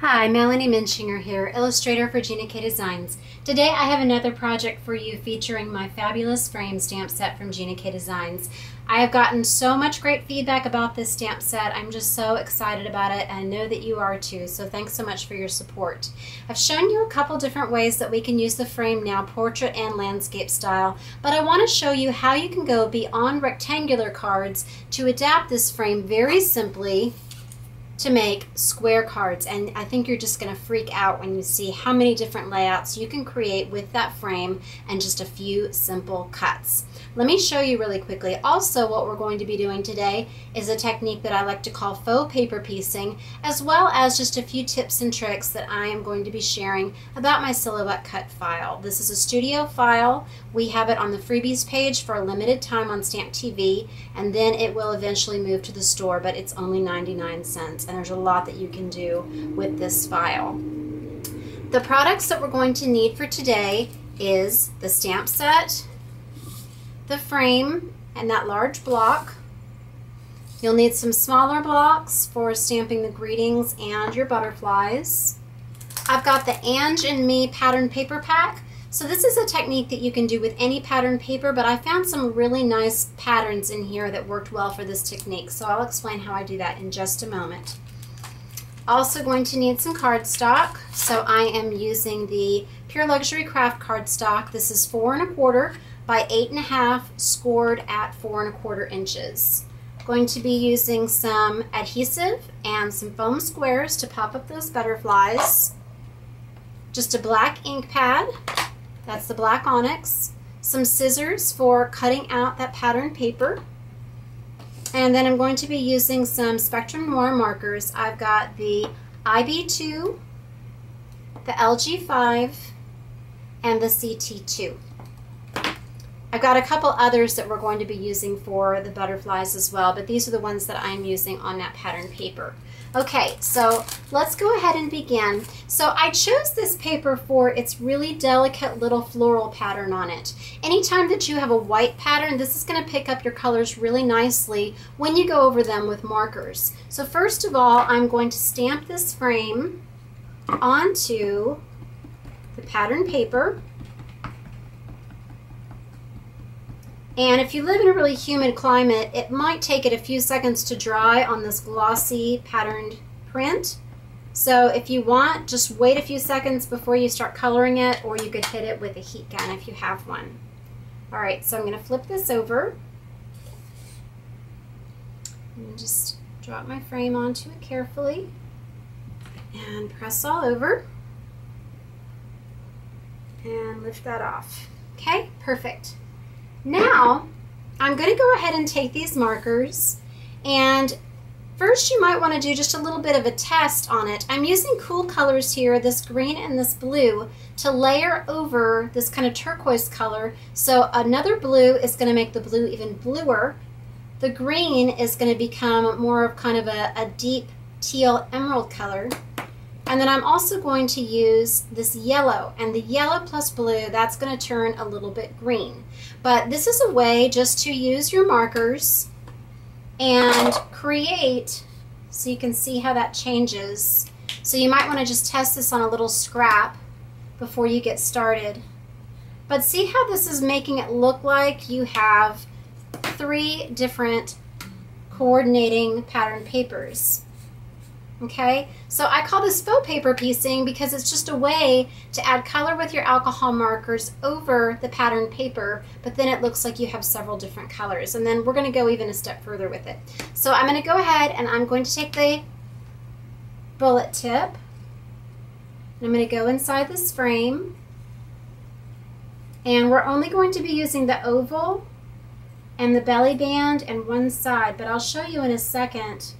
Hi, Melanie here, illustrator for Gina K Designs. Today I have another project for you featuring my fabulous frame stamp set from Gina K Designs. I have gotten so much great feedback about this stamp set. I'm just so excited about it, and I know that you are too, so thanks so much for your support. I've shown you a couple different ways that we can use the frame now, portrait and landscape style, but I want to show you how you can go beyond rectangular cards to adapt this frame very simply to make square cards. And I think you're just going to freak out when you see how many different layouts you can create with that frame and just a few simple cuts. Let me show you really quickly. Also, what we're going to be doing today is a technique that I like to call faux paper piecing, as well as just a few tips and tricks that I am going to be sharing about my silhouette cut file. This is a studio file. We have it on the freebies page for a limited time on Stamp TV, and then it will eventually move to the store, but it's only 99 cents, and there's a lot that you can do with this file. The products that we're going to need for today is the stamp set, the frame, and that large block. You'll need some smaller blocks for stamping the greetings and your butterflies. I've got the Ange and Me pattern paper pack. So this is a technique that you can do with any pattern paper, but I found some really nice patterns in here that worked well for this technique. So I'll explain how I do that in just a moment. Also going to need some cardstock. So I am using the Pure Luxury Kraft cardstock. This is 4 1/4 by 8 1/2, scored at 4 1/4 inches. Going to be using some adhesive and some foam squares to pop up those butterflies. Just a black ink pad, that's the black Onyx. Some scissors for cutting out that pattern paper. And then I'm going to be using some Spectrum Noir markers. I've got the IB2, the LG5, and the CT2. I've got a couple others that we're going to be using for the butterflies as well, but these are the ones that I'm using on that pattern paper. Okay, so let's go ahead and begin. So I chose this paper for its really delicate little floral pattern on it. Anytime that you have a white pattern, this is going to pick up your colors really nicely when you go over them with markers. So first of all, I'm going to stamp this frame onto the pattern paper. And if you live in a really humid climate, it might take it a few seconds to dry on this glossy patterned print. So if you want, just wait a few seconds before you start coloring it, or you could hit it with a heat gun if you have one. All right, so I'm going to flip this over and just drop my frame onto it carefully and press all over and lift that off. Okay, perfect. Now, I'm going to go ahead and take these markers, and first you might want to do just a little bit of a test on it. I'm using cool colors here, this green and this blue, to layer over this kind of turquoise color. So another blue is going to make the blue even bluer. The green is going to become more of kind of a deep teal emerald color. And then I'm also going to use this yellow, and the yellow plus blue, that's going to turn a little bit green. But this is a way just to use your markers and create, so you can see how that changes. So you might want to just test this on a little scrap before you get started. But see how this is making it look like you have 3 different coordinating pattern papers. Okay, so I call this faux paper piecing because it's just a way to add color with your alcohol markers over the pattern paper, but then it looks like you have several different colors. And then we're going to go even a step further with it. So I'm going to go ahead and I'm going to take the bullet tip, and I'm going to go inside this frame, and we're only going to be using the oval and the belly band and one side, but I'll show you in a second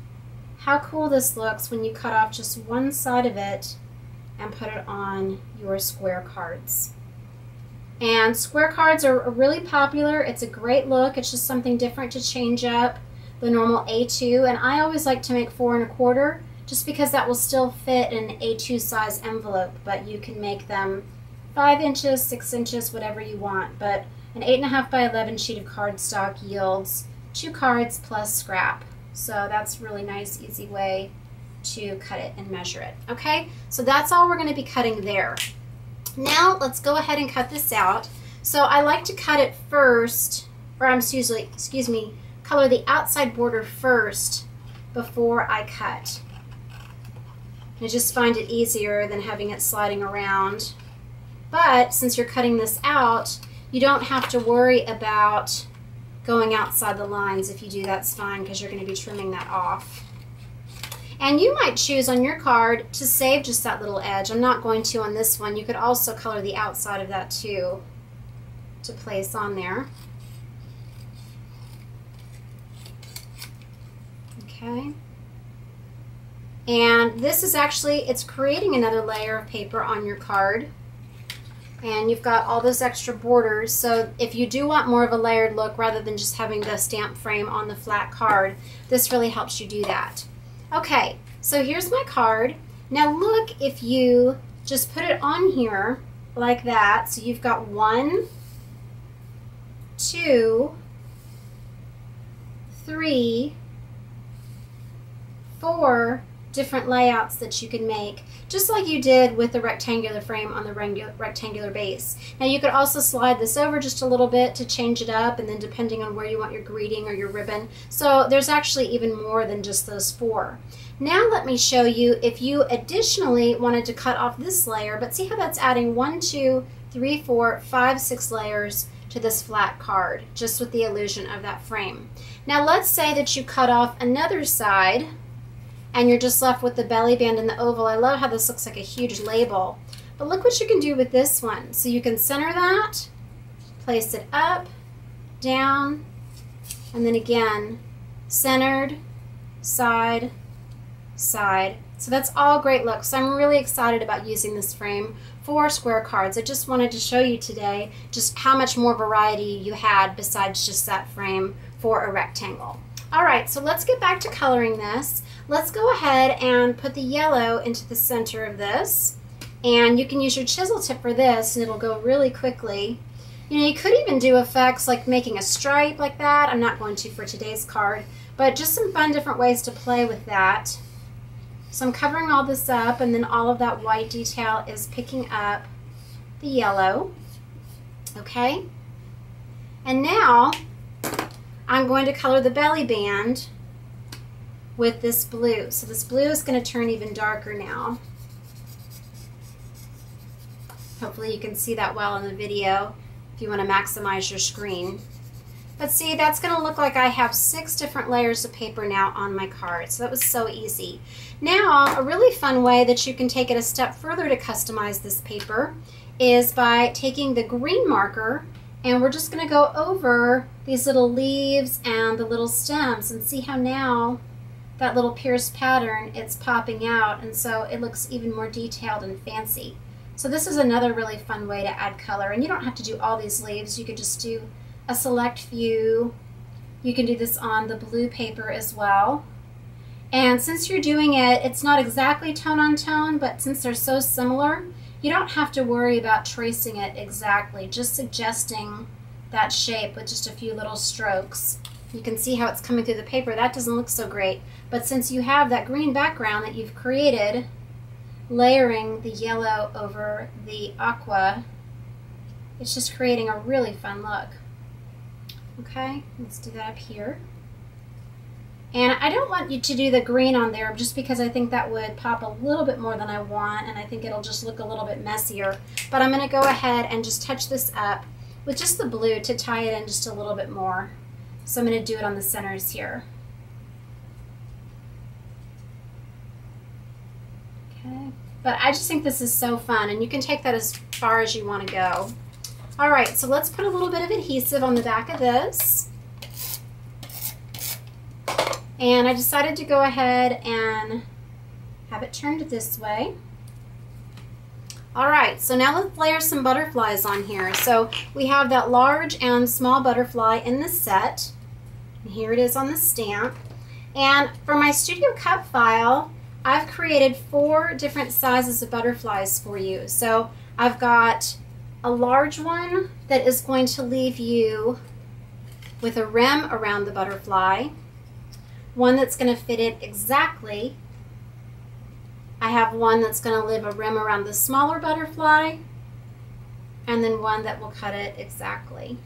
how cool this looks when you cut off just one side of it and put it on your square cards. And square cards are really popular. It's a great look. It's just something different to change up the normal A2. And I always like to make 4 1/4 just because that will still fit in an A2 size envelope, but you can make them 5 inches, 6 inches, whatever you want. But an 8 1/2 by 11 sheet of cardstock yields 2 cards plus scrap. So that's a really nice, easy way to cut it and measure it. Okay, so that's all we're going to be cutting there. Now let's go ahead and cut this out. So I like to cut it first, or excuse me, color the outside border first before I cut. I just find it easier than having it sliding around. But since you're cutting this out, you don't have to worry about going outside the lines. If you do, that's fine, because you're going to be trimming that off. And you might choose on your card to save just that little edge. I'm not going to on this one. You could also color the outside of that too to place on there. Okay. And this is actually, it's creating another layer of paper on your card. And you've got all those extra borders, so if you do want more of a layered look rather than just having the stamp frame on the flat card, this really helps you do that. Okay, so here's my card. Now look, if you just put it on here like that, so you've got 1, 2, 3, 4 different layouts that you can make, just like you did with the rectangular frame on the rectangular base. Now you could also slide this over just a little bit to change it up, and then depending on where you want your greeting or your ribbon. So there's actually even more than just those 4. Now let me show you if you additionally wanted to cut off this layer, but see how that's adding 1, 2, 3, 4, 5, 6 layers to this flat card, just with the illusion of that frame. Now let's say that you cut off another side and you're just left with the belly band and the oval. I love how this looks like a huge label. But look what you can do with this one. So you can center that, place it up, down, and then again, centered, side, side. So that's all great looks. I'm really excited about using this frame for square cards. I just wanted to show you today just how much more variety you had besides just that frame for a rectangle. All right, so let's get back to coloring this. Let's go ahead and put the yellow into the center of this. And you can use your chisel tip for this, and it'll go really quickly. You know, you could even do effects like making a stripe like that. I'm not going to for today's card, but just some fun different ways to play with that. So I'm covering all this up, and then all of that white detail is picking up the yellow. Okay? And now I'm going to color the belly band with this blue. So this blue is going to turn even darker now. Hopefully you can see that well in the video if you want to maximize your screen. But see, that's going to look like I have 6 different layers of paper now on my card. So that was so easy. Now, a really fun way that you can take it a step further to customize this paper is by taking the green marker, and we're just going to go over these little leaves and the little stems, and see how now that little pierced pattern, it's popping out, and so it looks even more detailed and fancy. So this is another really fun way to add color, and you don't have to do all these leaves. You could just do a select few. You can do this on the blue paper as well. And since you're doing it, it's not exactly tone on tone, but since they're so similar, you don't have to worry about tracing it exactly, just suggesting that shape with just a few little strokes. You can see how it's coming through the paper. That doesn't look so great, but since you have that green background that you've created, layering the yellow over the aqua, it's just creating a really fun look. Okay, let's do that up here. And I don't want you to do the green on there just because I think that would pop a little bit more than I want, and I think it'll just look a little bit messier. But I'm going to go ahead and just touch this up with just the blue to tie it in just a little bit more. So I'm going to do it on the centers here. Okay, but I just think this is so fun, and you can take that as far as you want to go. All right, so let's put a little bit of adhesive on the back of this. And I decided to go ahead and have it turned this way. All right, so now let's layer some butterflies on here. So we have that large and small butterfly in the set. And here it is on the stamp. And for my Studio Cup file, I've created 4 different sizes of butterflies for you. So I've got a large one that is going to leave you with a rim around the butterfly, one that's going to fit it exactly, have one that's going to leave a rim around the smaller butterfly, and then one that will cut it exactly.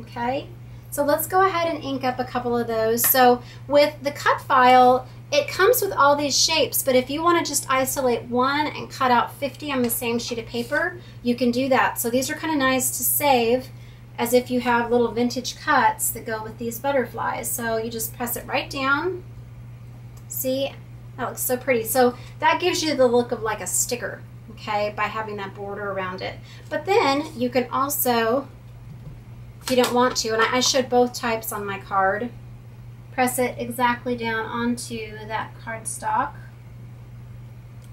Okay, so let's go ahead and ink up a couple of those. So with the cut file, it comes with all these shapes, but if you want to just isolate one and cut out 50 on the same sheet of paper, you can do that. So these are kind of nice to save, as if you have little vintage cuts that go with these butterflies. So you just press it right down. See, that looks so pretty. So that gives you the look of like a sticker, okay, by having that border around it. But then you can also, if you don't want to, and I showed both types on my card, press it exactly down onto that cardstock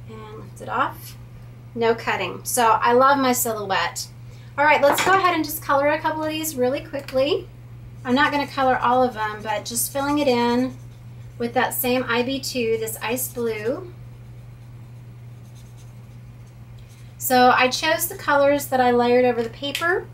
and lift it off. No cutting. So I love my silhouette. All right, let's go ahead and just color a couple of these really quickly. I'm not going to color all of them, but just filling it in with that same IB2, this ice blue. So I chose the colors that I layered over the paper,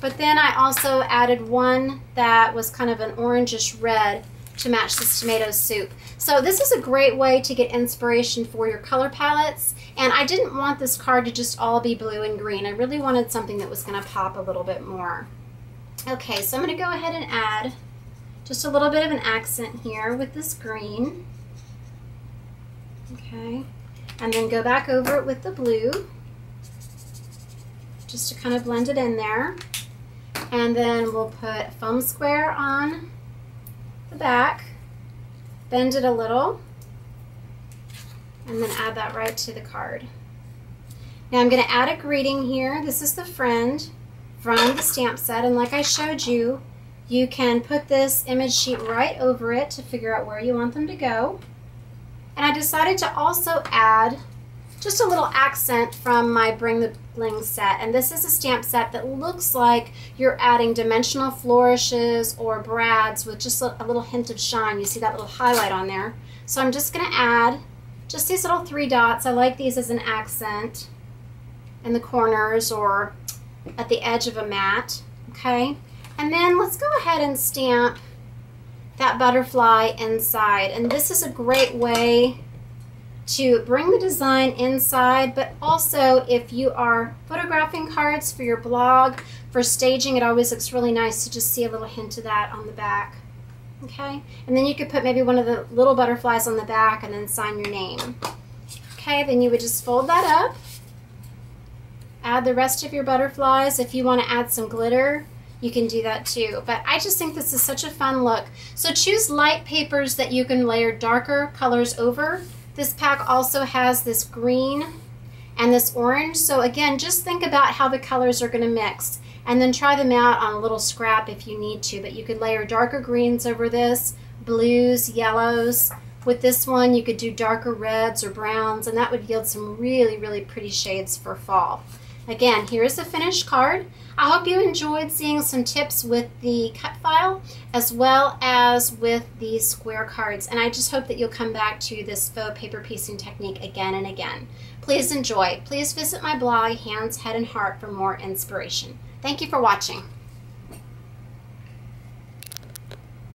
but then I also added one that was kind of an orangish red to match this tomato soup. So this is a great way to get inspiration for your color palettes, and I didn't want this card to just all be blue and green. I really wanted something that was going to pop a little bit more. Okay, so I'm going to go ahead and add just a little bit of an accent here with this green. Okay, and then go back over it with the blue just to kind of blend it in there. And then we'll put a foam square on the back, bend it a little, and then add that right to the card. Now I'm going to add a greeting here. This is the friend from the stamp set, and like I showed you, you can put this image sheet right over it to figure out where you want them to go. And I decided to also add just a little accent from my Bring the Bling set, and this is a stamp set that looks like you're adding dimensional flourishes or brads with just a little hint of shine. You see that little highlight on there. So I'm just going to add just these little 3 dots. I like these as an accent in the corners or at the edge of a mat. Okay, and then let's go ahead and stamp that butterfly inside, and this is a great way to bring the design inside, but also if you are photographing cards for your blog, for staging, it always looks really nice to just see a little hint of that on the back. Okay, and then you could put maybe one of the little butterflies on the back and then sign your name. Okay, then you would just fold that up, add the rest of your butterflies. If you want to add some glitter, you can do that too, but I just think this is such a fun look. So choose light papers that you can layer darker colors over. This pack also has this green and this orange. So again, just think about how the colors are going to mix and then try them out on a little scrap if you need to. But you could layer darker greens over this, blues, yellows. With this one, you could do darker reds or browns, and that would yield some really, really pretty shades for fall. Again, here's the finished card. I hope you enjoyed seeing some tips with the cut file as well as with these square cards, and I just hope that you'll come back to this faux paper piecing technique again and again. Please enjoy. Please visit my blog, Hands, Head, and Heart, for more inspiration. Thank you for watching.